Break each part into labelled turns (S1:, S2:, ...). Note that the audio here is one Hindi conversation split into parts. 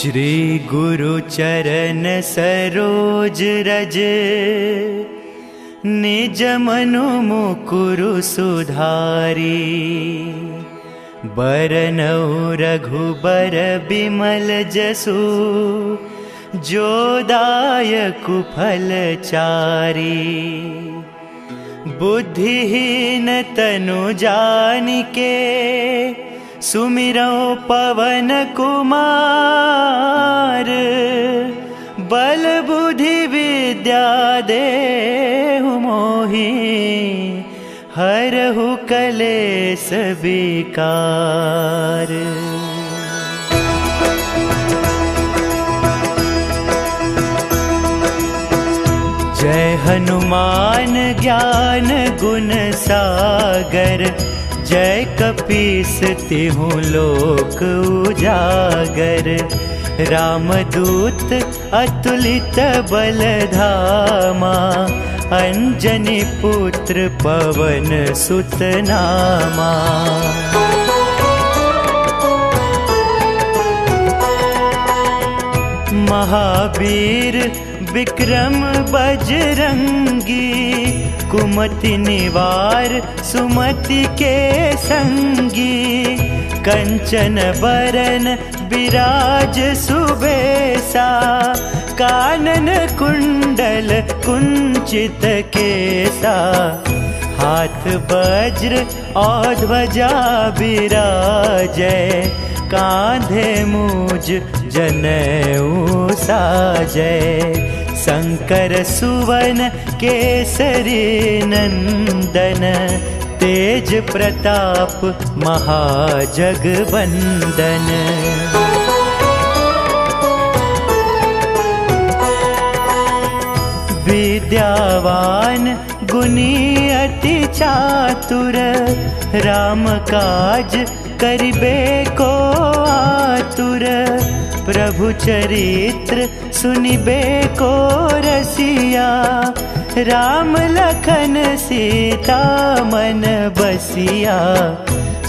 S1: श्री गुरु चरण सरोज रज, निज मनु मुकुरु सुधारी। बरनउँ रघुबर बिमल जसु, जो दायकु फल चारी। बुद्धिहीन तनु जानिके, सुमिरौ पवन कुमार। बल बुद्धि विद्या देहु मोहि, हरहु कलेस विकार। जय हनुमान ज्ञान गुण सागर, जय कपीस तिहु लोक उजागर। रामदूत अतुलित बल धामा, अंजनी पुत्र पवन सुत नामा। महावीर विक्रम बजरंगी, कुमति निवार सुमति के संगी। कंचन बरन विराज सुबेसा, कानन कुंडल कुंचित केसा। हाथ वज्र और ध्वजा विराजै, कांधे मूज जनेऊ साजै। शंकर सुवन केसरी नंदन, तेज प्रताप महाजगवंदन। विद्यावान गुणी अति चातुर, राम काज करिबे को आतुर। प्रभु चरित्र सुनिबे को रसिया, राम लखन सीता मन बसिया।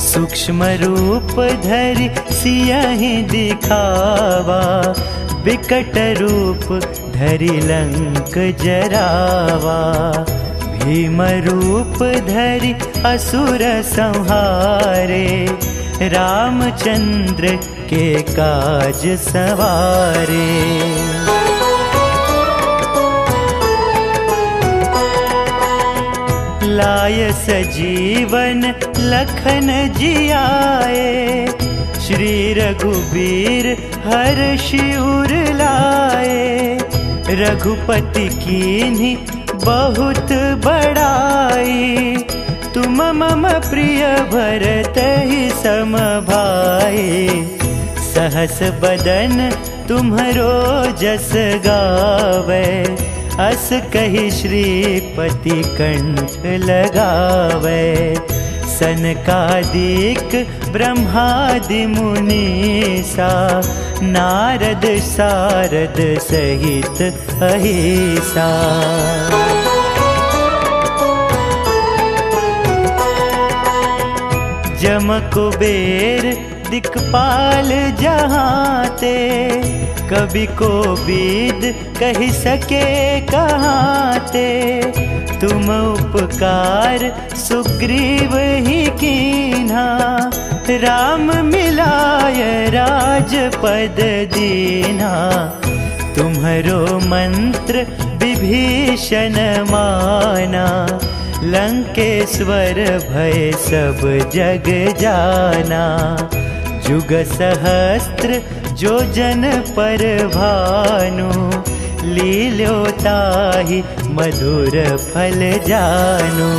S1: सूक्ष्म रूप धरि सियहि दिखावा, विकट रूप धरि लंक जरावा। भीम रूप धरि असुर संहारे, रामचंद्र के काज सवारे। लाय सजीवन लखन जियाए, श्री रघुबीर हर्षि उर लाए। रघुपति कीन्ही बहुत बड़ाई, तुम मम प्रिय भरतहि सम भाई। सहस बदन तुम्हरो जस गावे, अस कहि श्रीपति कंठ लगावे। सनकादिक ब्रह्मादि मुनीसा, नारद सारद सहित अहिसा। जम कुबेर दिक्पाल जहाँते, कवि कोविद कहि सके कहाँते। तुम उपकार सुग्रीव ही कीन्हा, राम मिलाय राजपद दीन्हा। तुम्हरो मंत्र विभीषण माना, लंकेश्वर भय सब जग जाना। जुग सहस्त्र जो जन पर भानु, लील्यो ताहि मधुर फल जानु।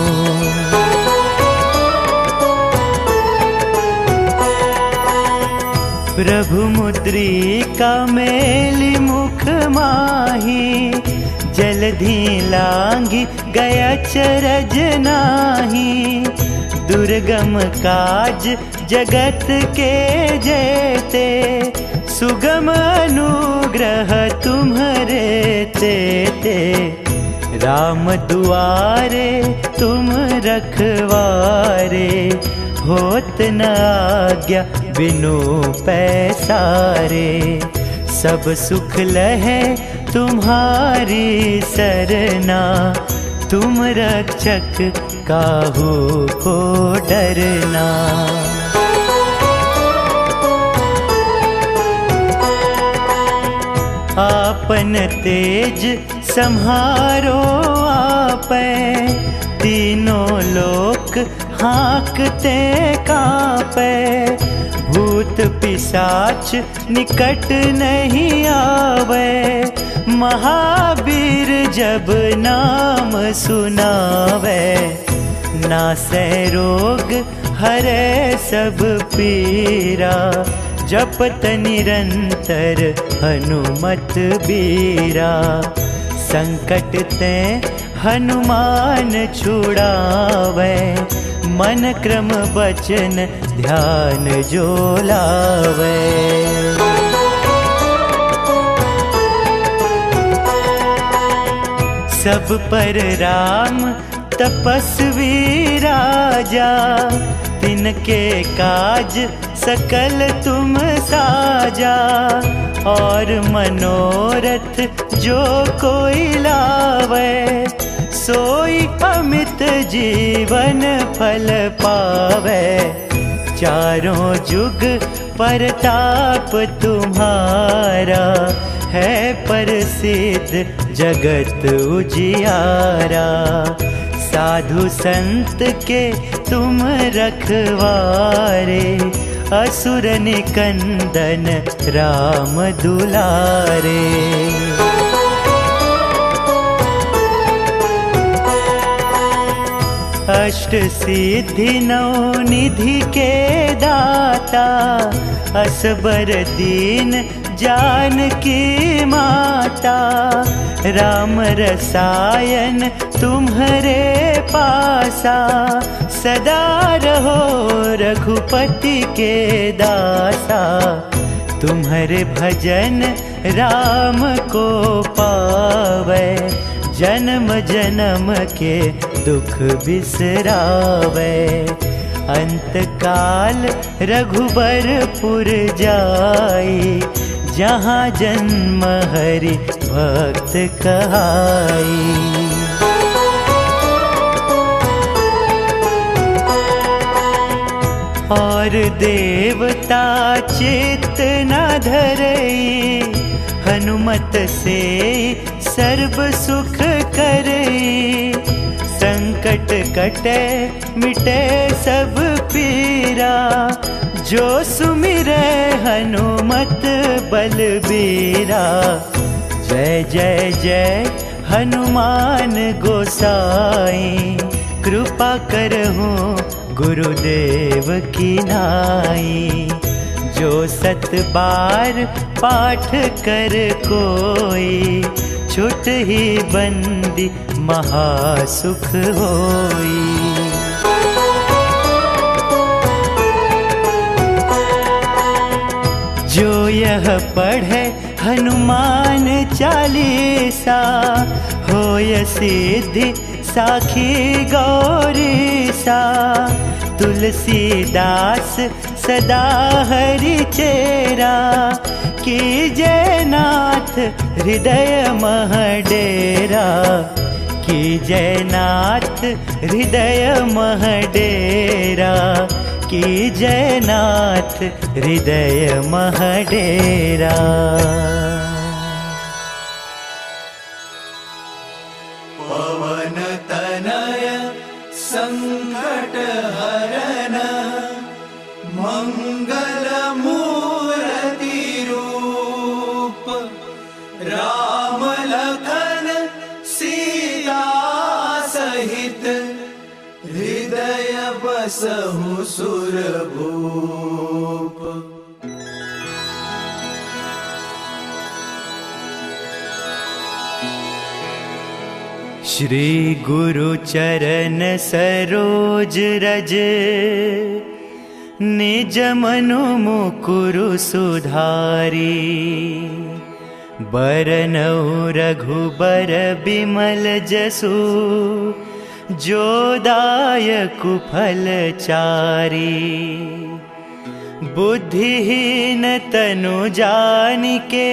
S1: प्रभु मुद्रिका मेलि मुख माही, जलधि लांघि गया चरज नाही। दुर्गम काज जगत के जेते, सुगम अनुग्रह तुम्हरे तेते। राम दुआरे तुम रखवारे, होत न आज्ञा बिनु पैसारे। सब सुख लहे तुम्हारी सरना, तुम रक्षक काहू को डरना। आपन तेज सम्हारो आपे, तीनों लोक हाँकते कांपे। भूत पिशाच निकट नहीं आवे, महावीर जब नाम सुनावे। नासै रोग हरे सब पीरा, जपत निरंतर हनुमत बीरा। संकट ते हनुमान छुड़ावे, मन क्रम बचन ध्यान जो लावे। सब पर राम तपस्वी राजा, तिनके काज सकल तुम साजा। और मनोरथ जो कोई लावे, सोई अमित जीवन फल पावे। चारों जुग परताप तुम्हारा, है प्रसिद्ध जगत उजियारा। साधु संत के तुम रखवारे, असुर निकंदन राम दुलारे। अष्ट सिद्धि नौ निधि के दाता, असबर दीन जानकी माता। राम रसायन तुम्हारे पासा, सदा रहो रघुपति के दासा। तुम्हारे भजन राम को पावे, जन्म जन्म के दुख बिसरावे। अंत काल रघुबरपुर जाई, जहाँ जन्म हरि भक्त कहाई। और देवता चित्त न धरई, हनुमत से सर्व सुख करई। संकट कटे मिटे सब पीरा, जो सुमिरै हनुमत बलबीरा। जय जय जय हनुमान गोसाई, कृपा करहूँ गुरुदेव की नाई। जो 7 बार पाठ कर कोई, छुट ही बंदी महासुख होई। जो यह पढ़े हनुमान चालीसा, होय सिद्धि साखी गौरीसा। तुलसीदास सदा हरि चेरा, कीजय नाथ हृदय मह डेरा। कीजय नाथ हृदय मह डेरा, कीजय नाथ हृदय मह डेरा।
S2: पवन तनय संकट हरन, मंगल मूर्ति रूप। राम लखन सीता सहित, हृदय बसहु सुरभूप।
S1: श्री गुरु चरण सरोज रज, निज मनु मुकुरु सुधारी। बरनउँ रघुबर बिमल जसु, जो दायकु फल चारी। बुद्धिहीन तनु जानिके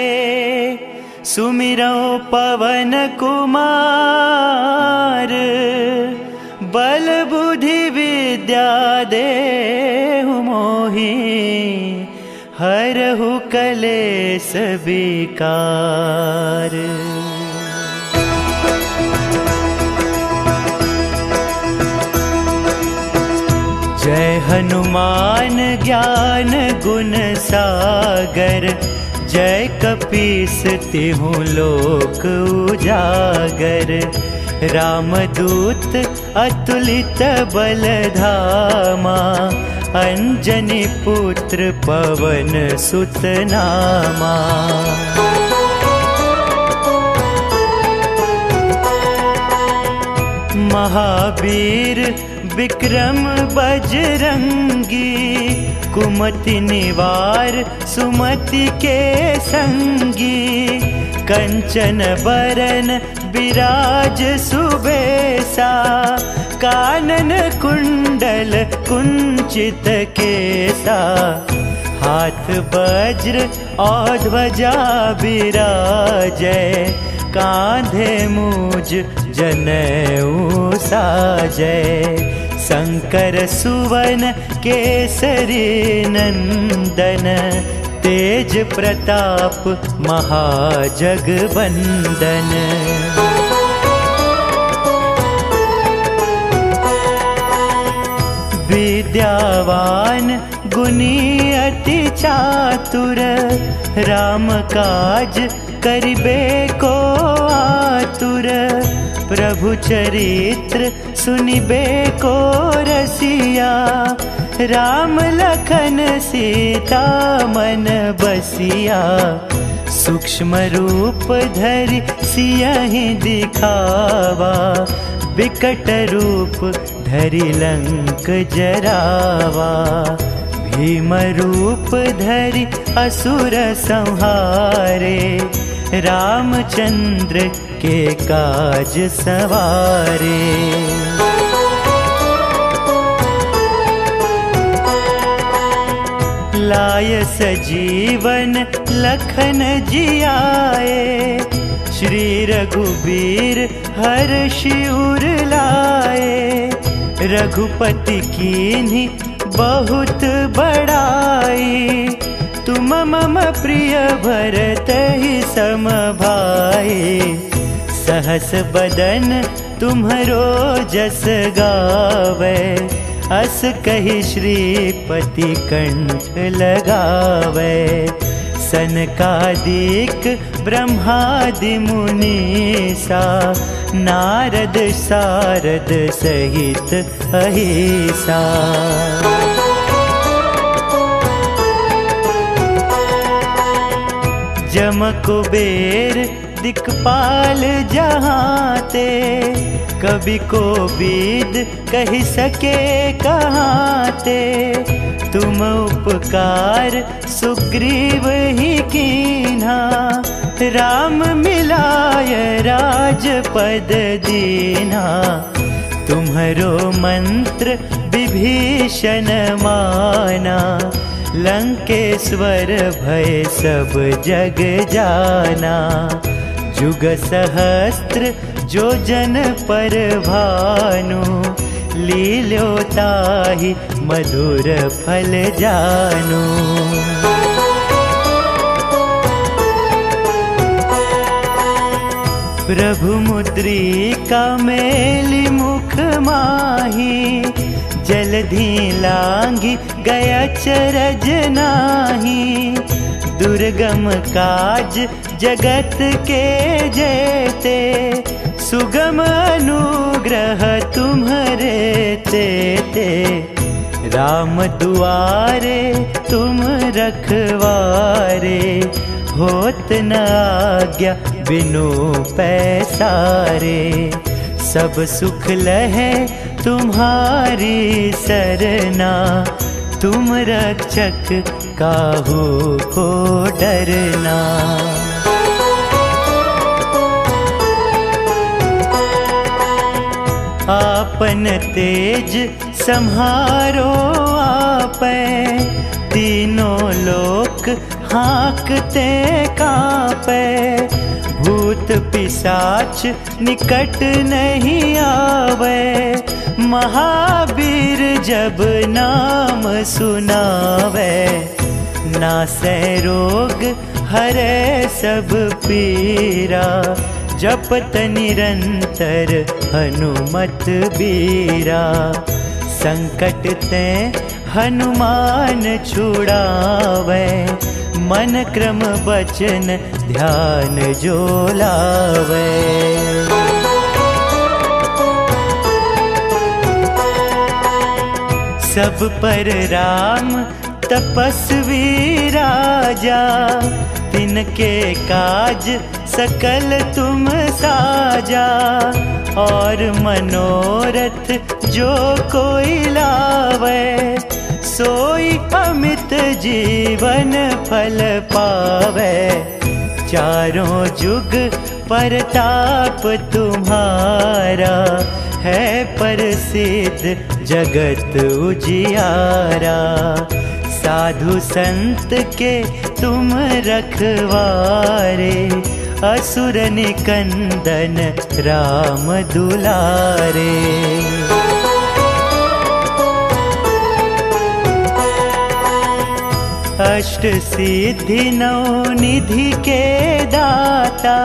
S1: सुमिरो पवन कुमार। बल बुद्धि विद्या देहु मोहि हरहु कलेस विकार। जय हनुमान ज्ञान गुण सागर। जय कपीस तिहु लोक उजागर। रामदूत अतुलित बल धामा। अंजनी पुत्र पवन सुत नामा। महावीर विक्रम बजरंगी। कुमति निवार सुमति के संगी। कंचन बरन विराज सुबेसा। कानन कुंडल कुंचित केसा। हाथ वज्र और ध्वजा विराजै। कांधे मूज जनेऊ साजै। शंकर सुवन केसरी नंदन। तेज प्रताप महाजगवंदन। विद्यावान गुणी अति चातुर। राम काज करिबे को आतुर। प्रभु चरित्र सुनिबे को रसिया। राम लखन सीता मन बसिया। सूक्ष्म रूप धरि सियहि दिखावा। विकट रूप धरि लंक जरावा। भीम रूप धरि असुर संहारे। रामचंद्र के काज सवारे। लाय सजीवन लखन जियाए। श्री रघुबीर हर्षि उर लाए। रघुपति कीन्ही बहुत बड़ाई। तुम मम प्रिय भरतहि सम भाई। सहस बदन तुम्हरो जस गावे। अस कहि श्रीपति कंठ लगावे। सनकादिक ब्रह्मादि मुनीसा। नारद सारद सहित अहिसा। जम कुबेर दिक्पाल जहाँते। कवि को बीद कहि सके कहाँते। तुम उपकार सुग्रीव ही कीन्हा। राम मिलाय राजपद दीन्हा। तुम्हरो मंत्र विभीषण माना। लंकेश्वर भय सब जग जाना। जुग सहस्त्र जो जन पर भानु। लील्यो ताहि मधुर फल जानू। प्रभु मुद्रिका मेलि मुख माही। जलधि लांघि गया चरज नाही। दुर्गम काज जगत के जेते। सुगम अनुग्रह तुम्हरे तेते। राम दुआरे तुम रखवारे। होत न आज्ञा बिनु पैसारे। सब सुख लहे तुम्हारी सरना। तुम रक्षक काहू को डरना। आपन तेज सम्हारो आपै। तीनों लोक हाँकते कांपे, भूत पिशाच निकट नहीं आवे। महावीर जब नाम सुनावे, नासै रोग हरे सब पीरा। जपत निरंतर हनुमत बीरा, संकट ते हनुमान छुड़ावे। मन क्रम बचन ध्यान जो लावे। सब पर राम तपस्वी राजा, तिनके काज सकल तुम साजा। और मनोरथ जो कोई लावे, सोई अमित जीवन फल पावे। चारों जुग परताप तुम्हारा, है प्रसिद्ध जगत उजियारा। साधु संत के तुम रखवारे, असुर निकंदन राम दुलारे। अष्ट सिद्धि नौ निधि के दाता,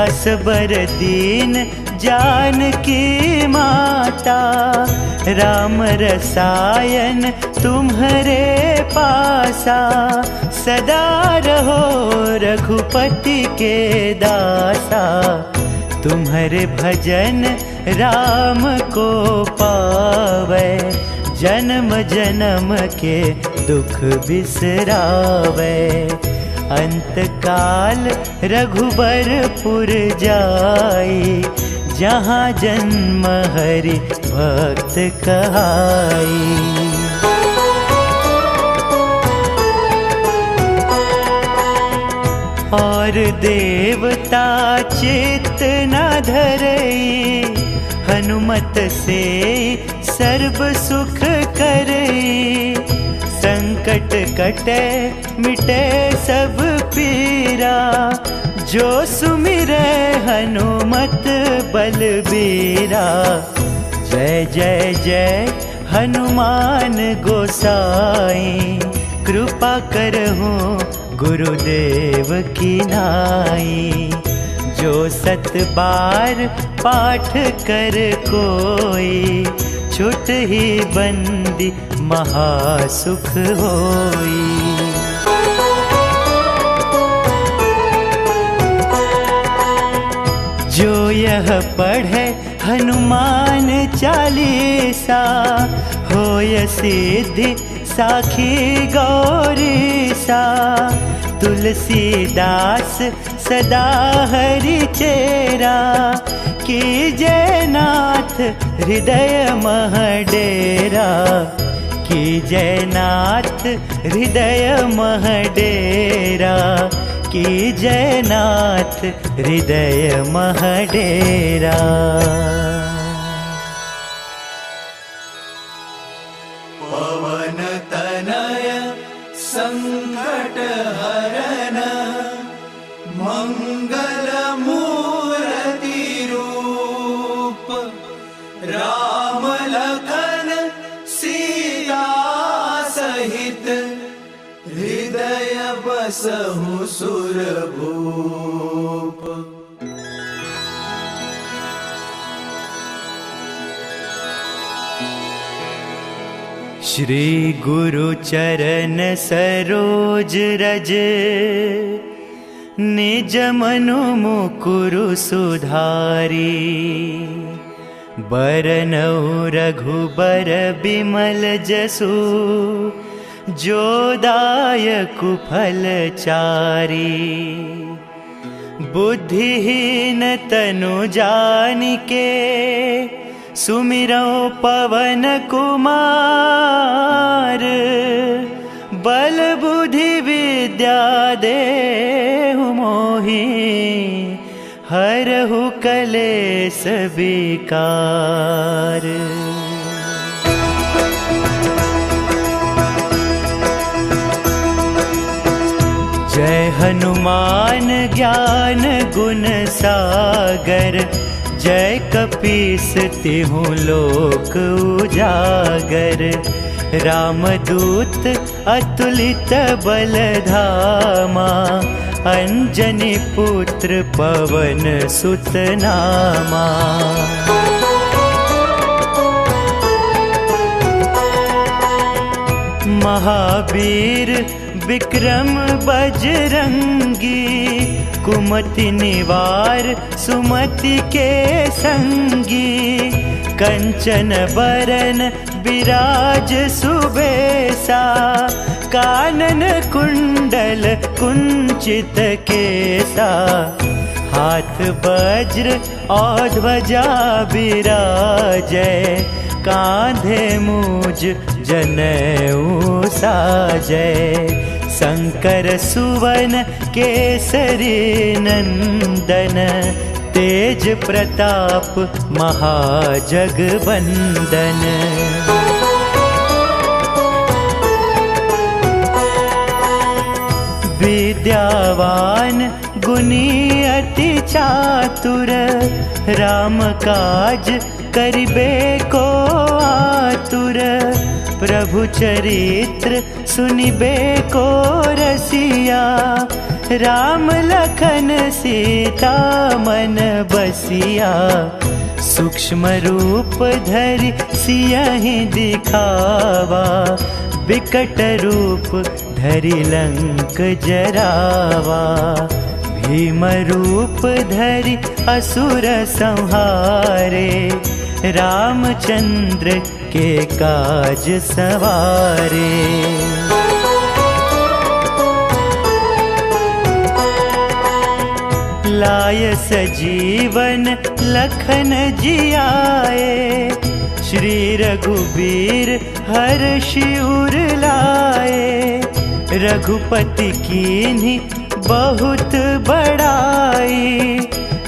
S1: असबर दीन जानकी माता। राम रसायन तुम्हारे पासा, सदा रहो रघुपति के दासा। तुम्हारे भजन राम को पावे, जन्म जन्म के दुख बिसरावे। अंत काल रघुबरपुर जाई, जहाँ जन्म हरि भक्त कहाई। और देवता चित्त न धरई, हनुमत से सर्व सुख करई। संकट कटे मिटे सब पीरा, जो सुमिरै हनुमत बलबीरा। जय जय जय हनुमान गोसाई, कृपा करहु गुरुदेव की नाई। जो 7 बार पाठ कर कोई, छुट ही बंदी महासुख होई। जो यह पढ़े हनुमान चालीसा, होय सिद्धि साखी गौरीसा। तुलसीदास सदा हरि चेरा, कीजय नाथ हृदय मह डेरा। कीजय नाथ हृदय मह डेरा, कीजय नाथ हृदय मह डेरा।
S2: पवन तनय संकट हरन, मंगल मूर्ति रूप। राम लखन सीता सहित, हृदय बसहु सुरभूप।
S1: श्री गुरु चरण सरोज रज, निज मनु मुकुरु सुधारी। बरनउँ रघुबर बिमल जसु, जो दायकु फल चारी। बुद्धिहीन तनु जानिके, सुमिरौ पवन कुमार। बल बुद्धि विद्या देहु मोहि, हरहु कलेस विकार। हनुमान ज्ञान गुण सागर, जय कपीस तिहु लोक उजागर। रामदूत अतुलित बल धामा, अंजनी पुत्र पवन सुत नामा। महावीर विक्रम बजरंगी, कुमति निवार सुमति के संगी। कंचन बरन विराज सुबेसा, कानन कुंडल कुंचित केसा। हाथ वज्र और ध्वजा विराजै, कांधे मूज जनेऊ साजै। शंकर सुवन केसरी नंदन, तेज प्रताप महाजगवंदन। विद्यावान गुणी अति चातुर, राम काज करिबे को आतुर। प्रभु चरित्र सुनिबे को रसिया, राम लखन सीता मन बसिया। सूक्ष्म रूप धरि सियहि दिखावा, विकट रूप धरि लंक जरावा। भीम रूप धरि असुर संहारे, रामचंद्र के काज सवारे। लाय सजीवन लखन जियाए, श्री रघुबीर हर्षि उर लाए। रघुपति कीन्ही बहुत बड़ाई,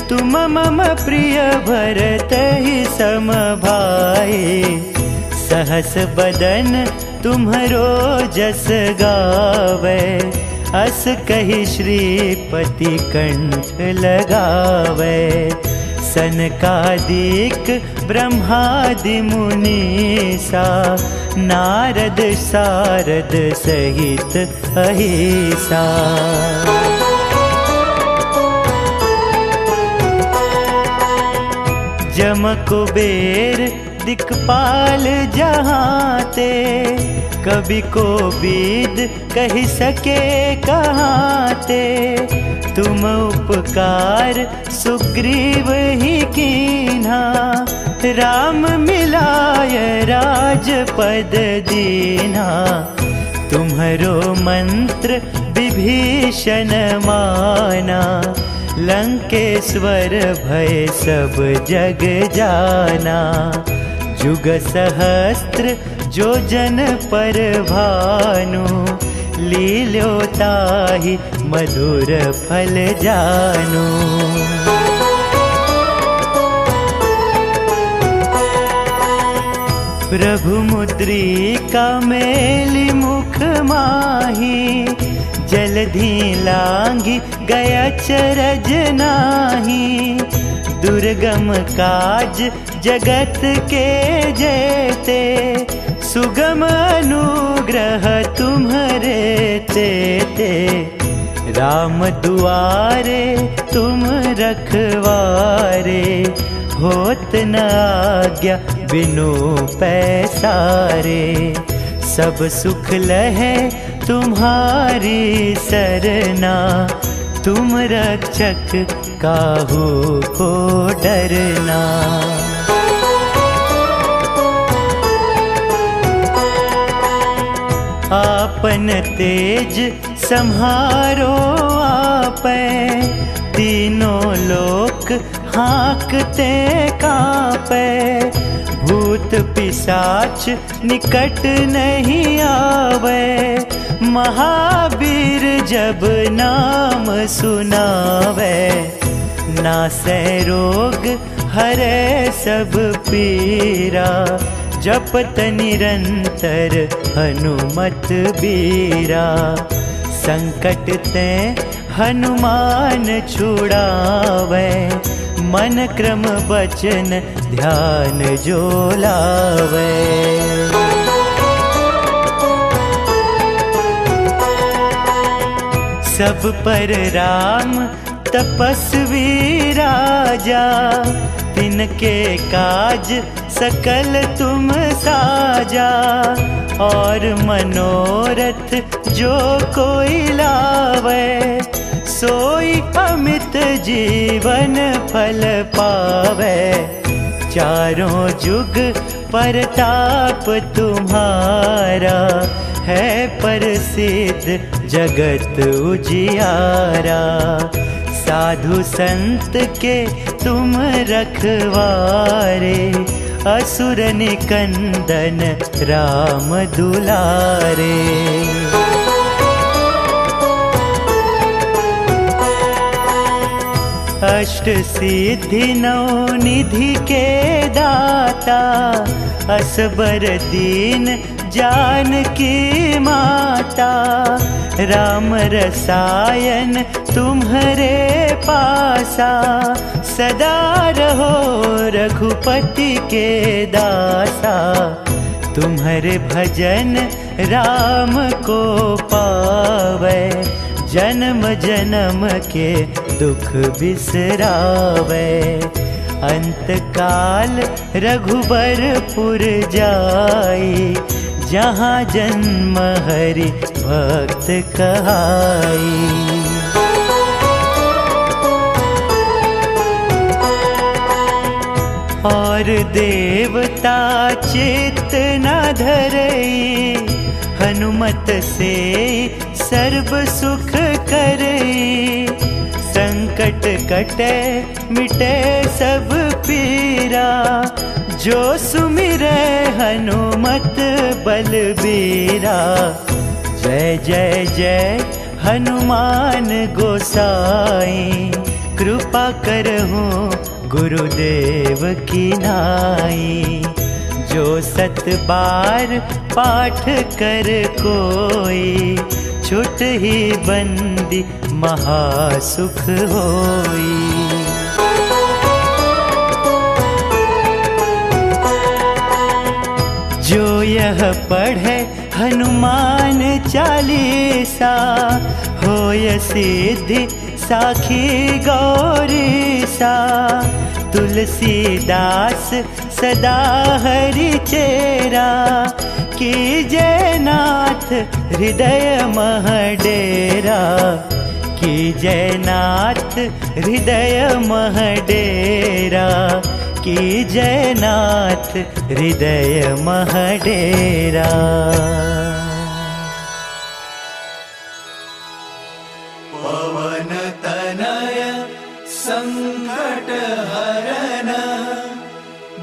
S1: तुम मम प्रिय भरतहि सम भाई। सहस बदन तुम्हरो जस गावे, अस कहि श्रीपति कंठ लगावे। सनकादिक ब्रह्मादि मुनीसा, नारद सारद सहित अहिसा। जम कुबेर दिक्पाल जहाँते, कवि को बीद कहि सके कहाँते। तुम उपकार सुग्रीव ही कीन्हा, राम मिलाय राजपद दीन्हा। तुम्हरो मंत्र विभीषण माना, लंकेश्वर भय सब जग जाना। जुग सहस्त्र जो जन पर भानु, लील्यो ताहि मधुर फल जानू। प्रभु मुद्रिका मेलि मुख माही, जलधि लांघि गया चरज नाही। दुर्गम काज जगत के जेते, सुगम अनुग्रह तुम्हरे तेते। राम दुआरे तुम रखवारे, होत न आज्ञा बिनु पैसारे। सब सुख लहे तुम्हारी सरना, तुम रक्षक काहू को डरना। आपन तेज सम्हारो आपै, तीनों लोक हाँकते कांपै। भूत पिशाच निकट नहीं आवे, महावीर जब नाम सुनावे। नासै रोग हरै सब पीरा, जपत निरंतर हनुमत बीरा। संकट ते हनुमान छुड़ावे, मन क्रम बचन ध्यान जो लावे। सब पर राम तपस्वी राजा, तिनके काज सकल तुम साजा। और मनोरथ जो कोई लावे, सोई अमित जीवन फल पावे। चारों जुग परताप तुम्हारा, है प्रसिद्ध जगत उजियारा। साधु संत के तुम रखवारे, असुर निकंदन राम दुलारे। अष्ट सिद्धि नौ निधि के दाता, असबर दीन जानकी माता। राम रसायन तुम्हारे पासा, सदा रहो रघुपति के दासा। तुम्हारे भजन राम को पावे, जन्म जन्म के दुख बिसरावे। अंत काल रघुबरपुर जाई, जहाँ जन्म हरि भक्त कहाई। और देवता चित्त न धरई, हनुमत से सर्व सुख करई। संकट कटे मिटे सब पीरा, जो सुमिरै हनुमत बलबीरा। जय जय जय हनुमान गोसाई, कृपा करहूँ गुरुदेव की नाई। जो 7 बार पाठ कर कोई, छुट ही बंदी महासुख होई। जो यह पढ़े हनुमान चालीसा, होय सिद्धि साखी गौरीसा। तुलसीदास सदा हरि चेरा, कीजय नाथ हृदय मह डेरा। कीजय नाथ हृदय मह डेरा, कीजय नाथ हृदय मह डेरा।
S2: पवन तनय संकट हरन,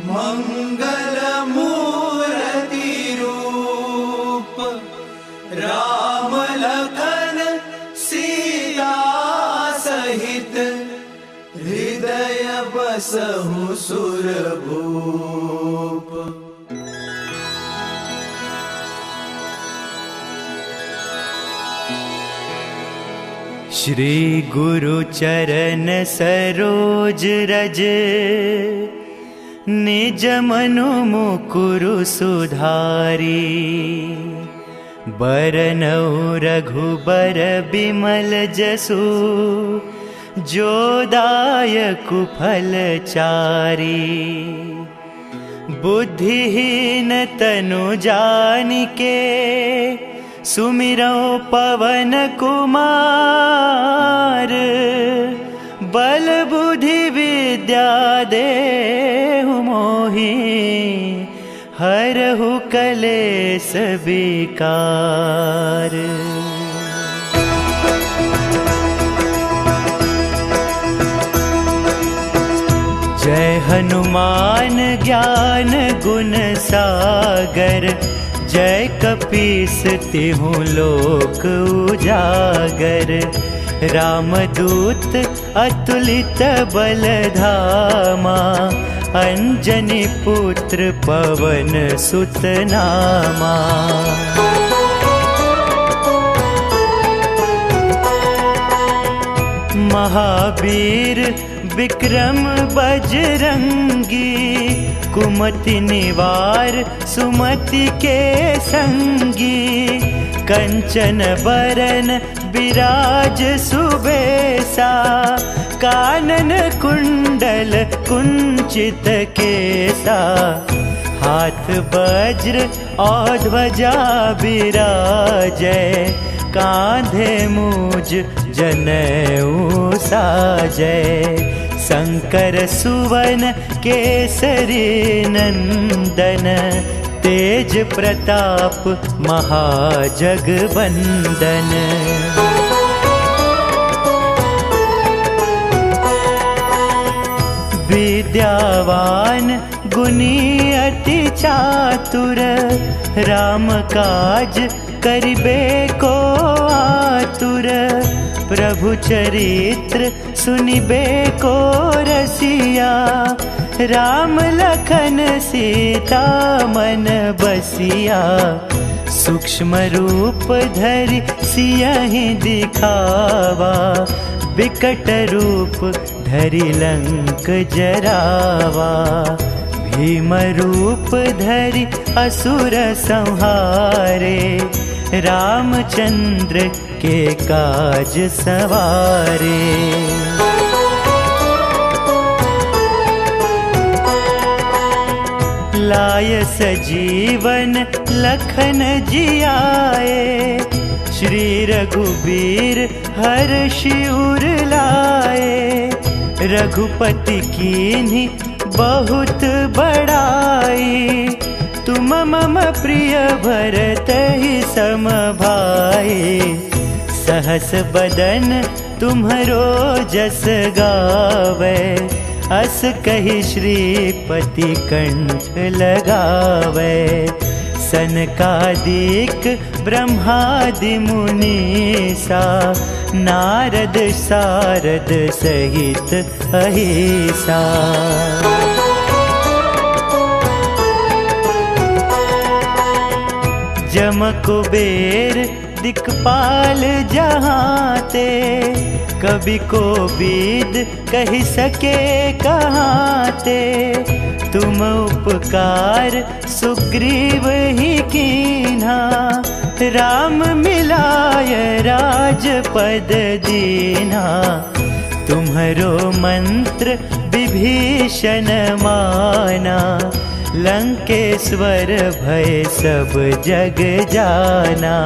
S2: मंगल मूर्ति रूप। राम लखन सीता सहित, हृदय बसहु सुरभूप।
S1: श्री गुरु चरण सरोज रज, निज मनु मुकुरु सुधारी। बरनउँ रघुबर बिमल जसु, जो दायकु फल चारी। बुद्धिहीन तनु जानिके, सुमिरौ पवन कुमार। बल बुद्धि विद्या देहु मोहि, हरहु कलेस विकार। जय हनुमान ज्ञान गुण सागर, जय कपीस तिहु लोक उजागर। रामदूत अतुलित बल धामा, अंजनी पुत्र पवन सुत नामा। महावीर विक्रम बजरंगी, कुमति निवार सुमति के संगी। कंचन बरन विराज सुबेसा, कानन कुंडल कुंचित केसा। हाथ वज्र और ध्वजा विराजै, कांधे मूज जनेऊ साजै। शंकर सुवन केसरी नंदन, तेज प्रताप महाजगवंदन। विद्यावान गुणी अति चातुर, राम काज करिबे को आतुर। प्रभु चरित्र सुनिबे को रसिया, राम लखन सीता मन बसिया। सूक्ष्म रूप धरि सियहि दिखावा, विकट रूप धरि लंक जरावा। भीम रूप धरि असुर संहारे, रामचंद्र के काज सवारे। लाय सजीवन लखन जियाए, श्री रघुबीर हर्षि उर लाए। रघुपति कीन्ही बहुत बड़ाई, तुम मम प्रिय भरतहि सम भाई। सहस बदन तुम्हरो जस गावे, अस कहि श्रीपति कंठ लगावे। सनकादिक ब्रह्मादि मुनीसा, नारद सारद सहित अहिसा। जम कुबेर दिक्पाल जहाँते, कवि को बीद कहि सके कहाँते। तुम उपकार सुग्रीव ही कीन्हा, राम मिलाय राजपद दीन्हा। तुम्हरो मंत्र विभीषण माना, लंकेश्वर भय सब जग जाना।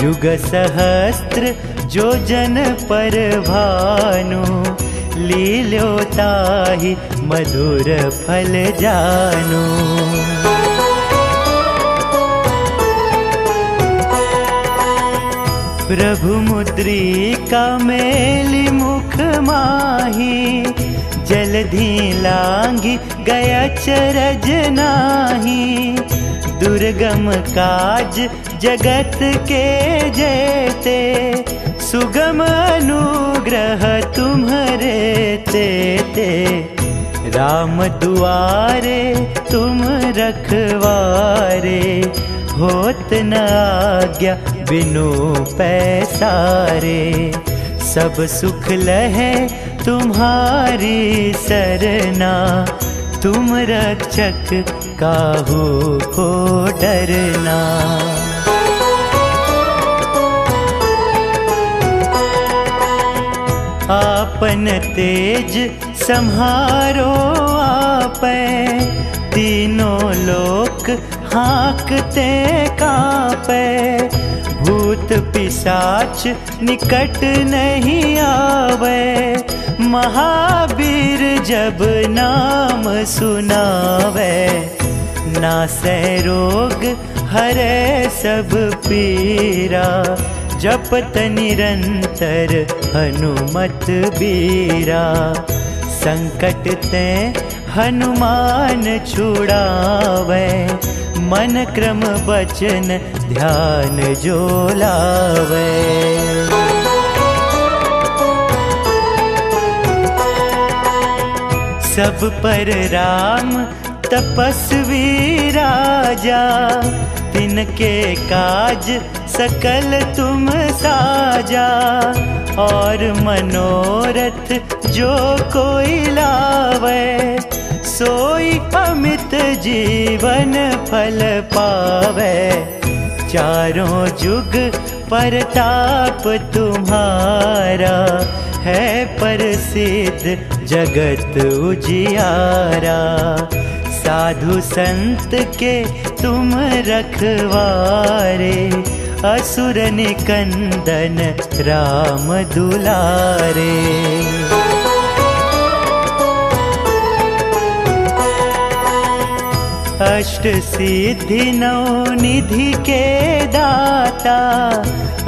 S1: जुग सहस्त्र जो जन पर भानु, लील्यो ताहि मधुर फल जानू। प्रभु मुद्रिका मेलि मुख माही, जलधि लांघि गया चरज नाही। दुर्गम काज जगत के जेते, सुगम अनुग्रह तुम्हरे तेते। राम दुआरे तुम रखवारे, होत न आज्ञा बिनु पैसारे। सब सुख लहे तुम्हारी सरना, तुम रक्षक काहू को डरना। आपन तेज सम्हारो आपै, तीनों लोक हाँकते कांपै। भूत पिशाच निकट नहीं आवे, महावीर जब नाम सुनावे। नासै रोग हरै सब पीरा, जपत निरंतर हनुमत बीरा। संकट ते हनुमान छुड़ावे, मन क्रम वचन ध्यान जो लावे। सब पर राम तपस्वी राजा, तिनके काज सकल तुम साजा, और मनोरथ जो कोई लावे, सोई अमित जीवन फल पावे। चारों जुग परताप तुम्हारा, है प्रसिद्ध जगत उजियारा। साधु संत के तुम रखवारे, असुर निकंदन राम दुलारे। अष्ट सिद्धि नौ निधि के दाता,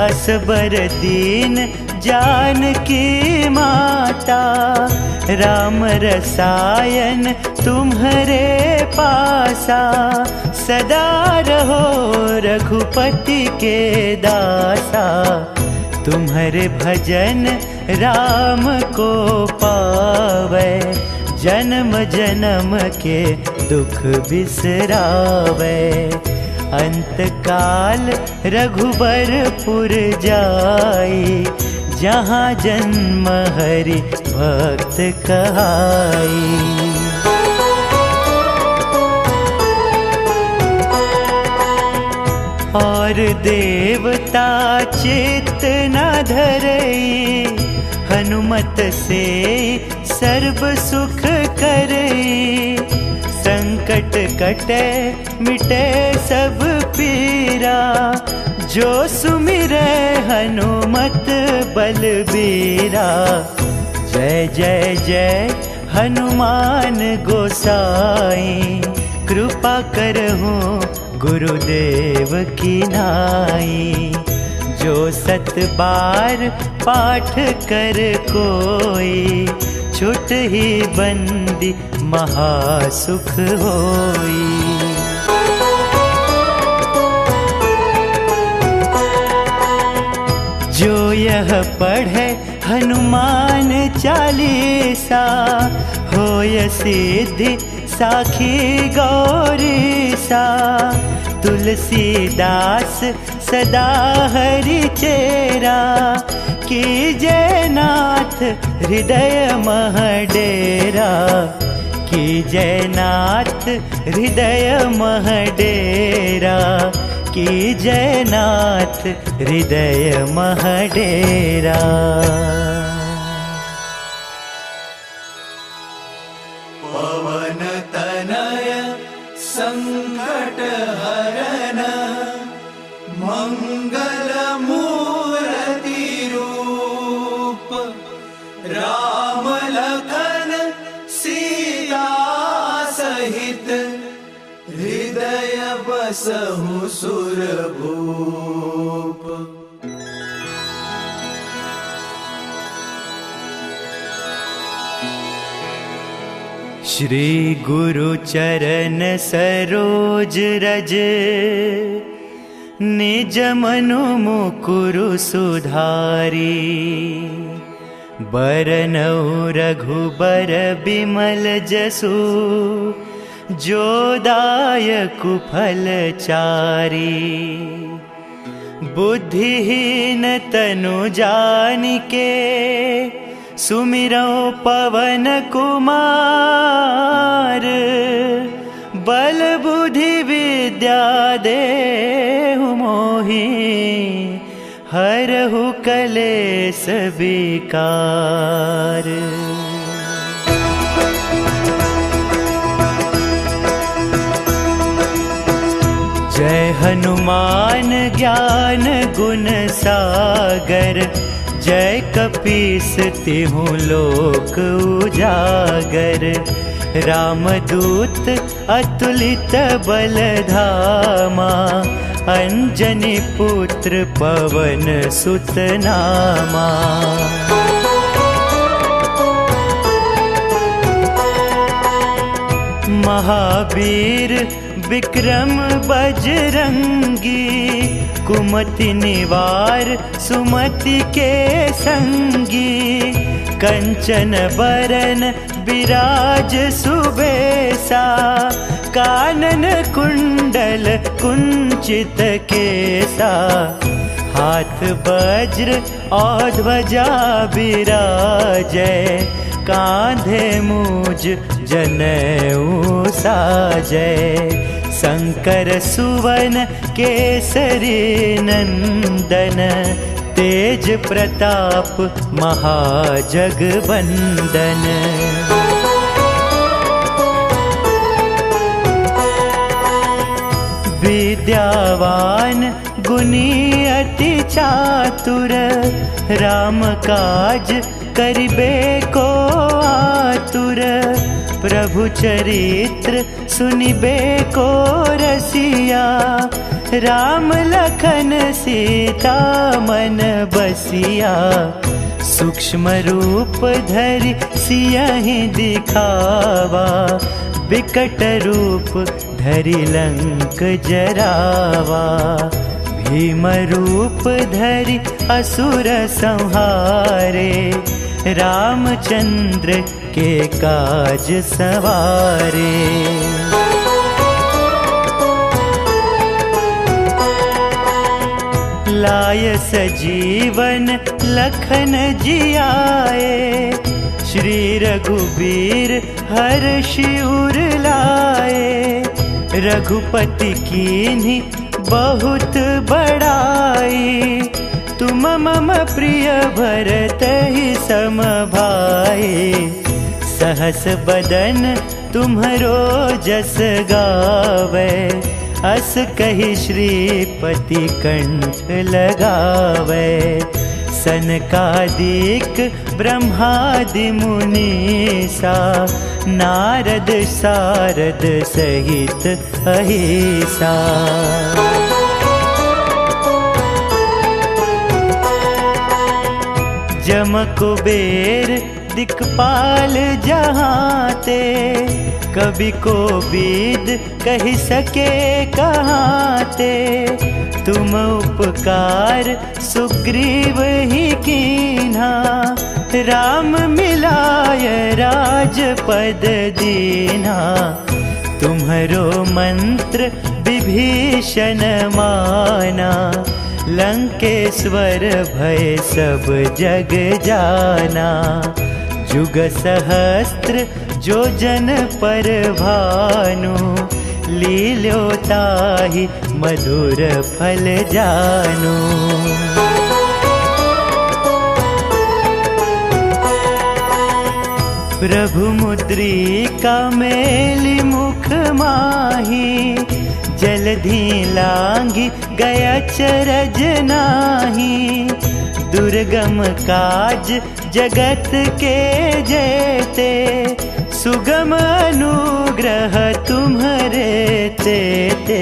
S1: असबर दीन जानकी माता। राम रसायन तुम्हारे पासा, सदा रहो रघुपति के दासा। तुम्हारे भजन राम को पावे, जन्म जन्म के दुख बिसरावे। अंत काल रघुबरपुर जाई, जहाँ जन्म हरि भक्त कहाई। और देवता चित्त न धरई, हनुमत से सर्व सुख करई। संकट कटे मिटे सब पीरा, जो सुमिरै हनुमत बलबीरा। जय जय जय हनुमान गोसाई, कृपा करहु गुरुदेव की नाई। जो 7 बार पाठ कर कोई, छुट ही बंदी महासुख होई। जो यह पढ़े हनुमान चालीसा, होय सिद्धि साखी गौरीसा। तुलसीदास सदा हरि चेरा, कीजय नाथ हृदय मह डेरा। कीजय नाथ हृदय मह डेरा, कीजय नाथ हृदय मह डेरा।
S2: पवन तनय संकट हरन, मंगल मूर्ति रूप। राम लखन सीता सहित, हृदय बसहु सुरभूप।
S1: श्री गुरु चरण सरोज रज, निज मनु मुकुरु सुधारी। बरनउँ रघुबर बिमल जसु, जो दायकु फल चारी। बुद्धिहीन तनु जानिके, सुमिरौ पवन कुमार। बल बुद्धि विद्या देहु मोहि, हरहु कलेस विकार। जय हनुमान ज्ञान गुण सागर, जय कपीस तिहु लोक उजागर। रामदूत अतुलित बल धामा, अंजनी पुत्र पवन सुत नामा। महावीर विक्रम बजरंगी, कुमति निवार सुमति के संगी। कंचन बरन विराज सुबेसा, कानन कुंडल कुंचित केसा, हाथ वज्र और ध्वजा बिराजै, कांधे मूज जनेऊ साजै। शंकर सुवन केसरी नंदन, तेज प्रताप महाजगवंदन। विद्यावान गुणी अति चातुर, राम काज करिबे को आतुर। प्रभु चरित्र सुनिबे को रसिया, राम लखन सीता मन बसिया। सूक्ष्म रूप धरि सियहि दिखावा, विकट रूप धरि लंक जरावा। भीम रूप धरि असुर संहारे, रामचंद्र के काज सवारे। लाय सजीवन लखन जियाए, श्री रघुबीर हर्षि उर लाए। रघुपति कीन्ही बहुत बड़ाई, तुम मम प्रिय भरतहि सम भाई। सहस बदन तुम्हरो जस गावे, अस कहि श्रीपति कंठ लगावे। सनकादिक ब्रह्मादि मुनीसा, नारद सारद सहित अहिसा। जम कुबेर दिक्पाल जहाँते, कवि को बीद कहि सके कहाँते। तुम उपकार सुग्रीव ही कीन्हा, राम मिलाय राजपद दीन्हा। तुम्हरो मंत्र विभीषण माना, लंकेश्वर भय सब जग जाना। जुग सहस्त्र जो जन पर भानु, लील्यो ताहि मधुर फल जानू। प्रभु मुद्रिका मेलि मुख माही, जलधि लांघि गया चरज नाही। दुर्गम काज जगत के जेते, सुगम अनुग्रह तुम्हरे तेते।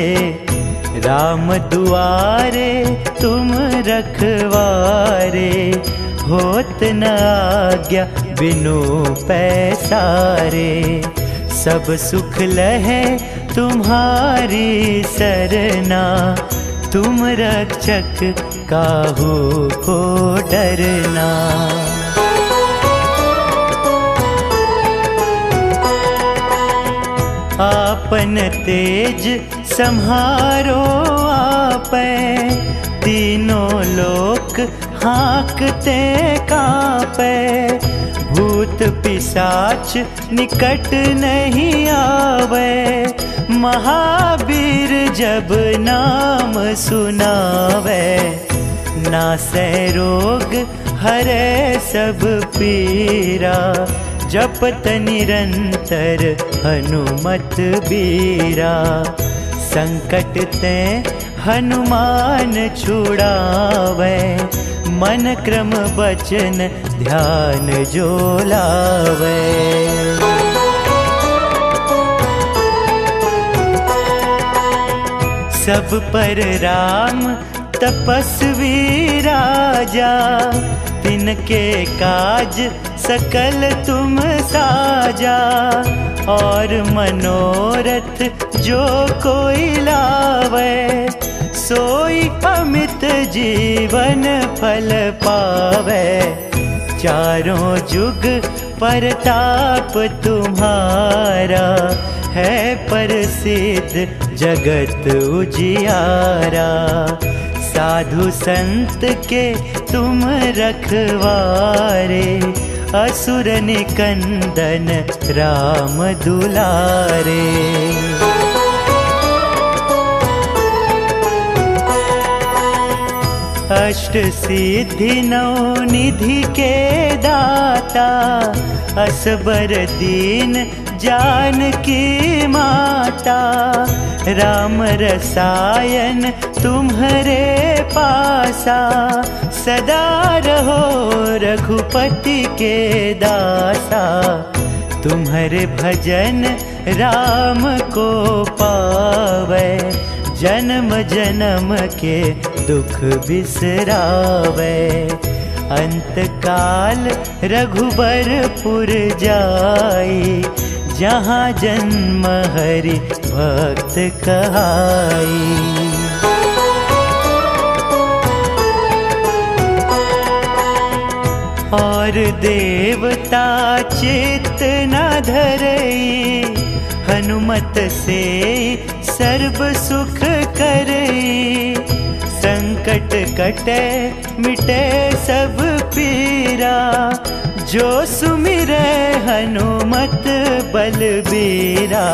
S1: राम दुआरे तुम रखवारे, होत न आज्ञा बिनु पैसारे। सब सुख लहे तुम्हारी सरना, तुम रक्षक काहू को डरना। आपन तेज सम्हारो आपै, तीनों लोक हाँकते कांपै। भूत पिशाच निकट नहीं आवे, महावीर जब नाम सुनावे। नासै रोग हरै सब पीरा, जपत निरंतर हनुमत बीरा। संकट ते हनुमान छुड़ावे, मन क्रम वचन ध्यान जो लावे। सब पर राम तपस्वी राजा, तिनके काज सकल तुम साजा। और मनोरथ जो कोई लावे, सोई अमित जीवन फल पावे। चारों जुग परताप तुम्हारा, है प्रसिद्ध जगत उजियारा। साधु संत के तुम रखवारे, असुर निकंदन राम दुलारे। अष्ट सिद्धि नौ निधि के दाता, असबर दीन जानकी माता। राम रसायन तुम्हारे पासा, सदा रहो रघुपति के दासा। तुम्हारे भजन राम को पावे, जन्म जन्म के दुख बिसरावे। अंत काल रघुबरपुर जाई, जहाँ जन्म हरि भक्त कहाई। और देवता चित्त न धरई, हनुमत से सर्व सुख करई। संकट कटे मिटे सब पीरा, जो सुमिरै हनुमत बलबीरा।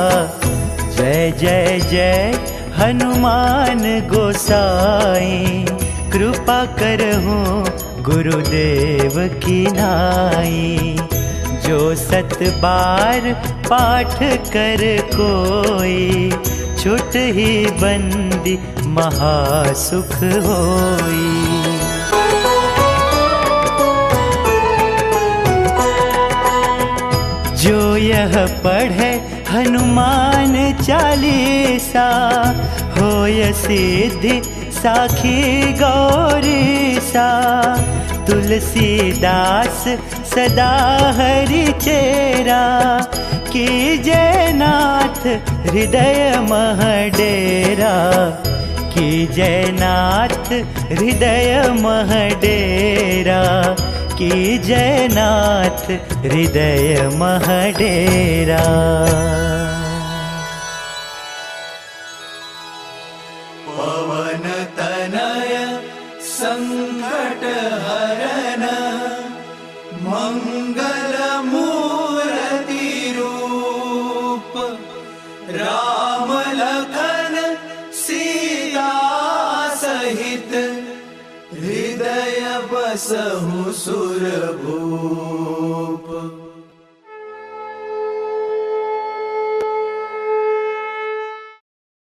S1: जय जय जय हनुमान गोसाई, कृपा करहु गुरुदेव की नाई। जो 7 बार पाठ कर कोई, छुट ही बंदी महासुख होई। जो यह पढ़े हनुमान चालीसा, होय सिद्धि साखी गौरीसा। तुलसीदास सदा हरि चेरा, कीजय नाथ हृदय मह डेरा। कीजय नाथ हृदय मह डेरा, कीजय नाथ हृदय मह डेरा।
S2: पवन तनय संकट हरन, मंगल मूर्ति रूप। राम लखन सीता सहित, हृदय बसहु सुरभूप।